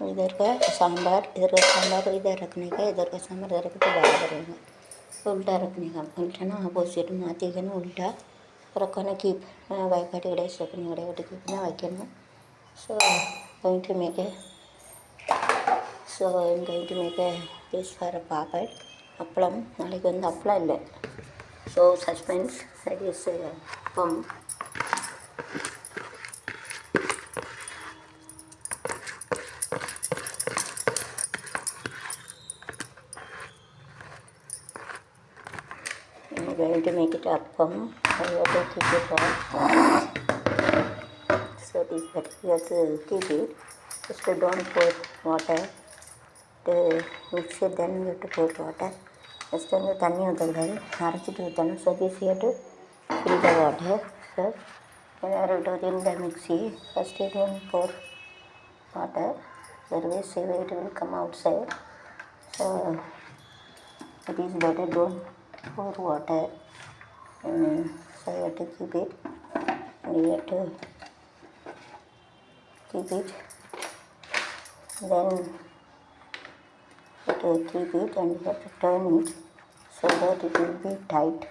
इधर का सांभर, इधर का सांभर इधर रखने का, इधर का सांभर इधर रख के बराबर होगा। उल्टा रखने का, उल्टा ना अपोजिट माற்றிக்கணும் उल्टा रखना कीप वाइपाटी कड़े स्टेपनी कड़े कीपना வைக்கணும். So going to make a I'm going to make a this for a papad அப்பளம். நாளைக்கு வந்து அப்பளம் இல்லை. ஸோ சஸ்பென்ஸ் தட் இஸ் அப்பம். I'm going to make it appam. I have to keep it on. So this that you have to keep it. Just don't pour water. To mix it, then you have to pour water. Just வந்து தண்ணி ஊற்றக்கூடாது, அரைச்சிட்டு ஊற்றணும். So this you have to fill the water. So when you are doing the mixie, first you don't pour water. Otherwise it will come outside. So it is better don't pour water. So you have to keep it. And you have to keep it. Then you have to keep it and you have to turn it so that it will be tight.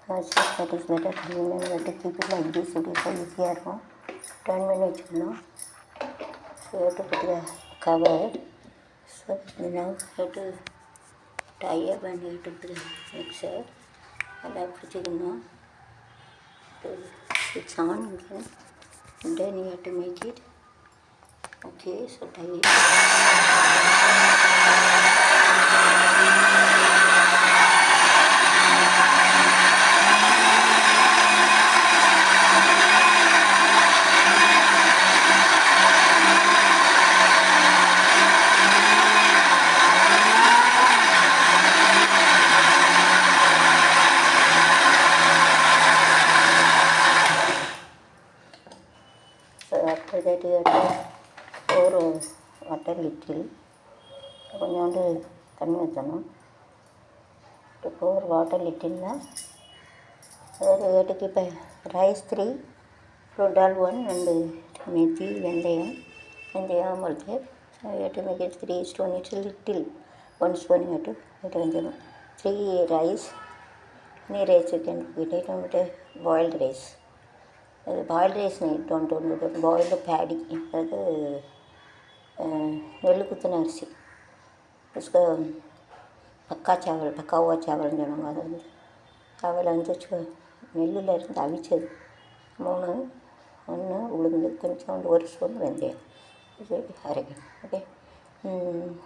So that is better. You have to keep it like this. It is easier. Turn minutes. So you have to put the cover. So now you have to tie up and you have to put the mixer. And after chicken, it's on again. And then you have to make it. Okay, so tie it. So after that you have to pour water little. கொஞ்சோண்டு தண்ணி ஊற்றணும். To pour water little na. அதாவது you have to keep rice 3, dal 1 and methi, வெந்தயம் also. So you have to make it 3 spoon. It's a little 1 spoon you have to put in 3 rice. Any rice you can put it on boiled rice. Boiled rice don't boiled Bedi, அதாவது நெல் குத்தின அரிசி. उसका பக்கா சாவல்னு சொன்னாங்க. அது வந்து சாவல் வந்து நெல்லில் இருந்து அவிச்சது 3, 1 உளுந்து, கொஞ்சோண்டு 1 ஸ்பூன் வெந்தயம் அரைக்கணும். Okay.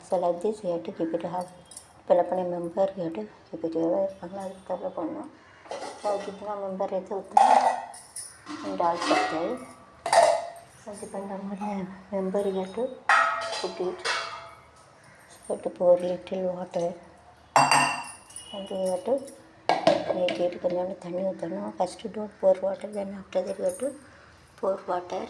So like this you have to keep it half. पहले अपने member you have to keep it अगला तब பண்ணணும். जितना मेंबर रहता है उतना डाल सकते हैं. So depend on the member you have to put it. So to pour little water and you have to make it. கொஞ்சோண்டு தண்ணி ஊற்றணும். First don't pour water, then after that you have to pour water.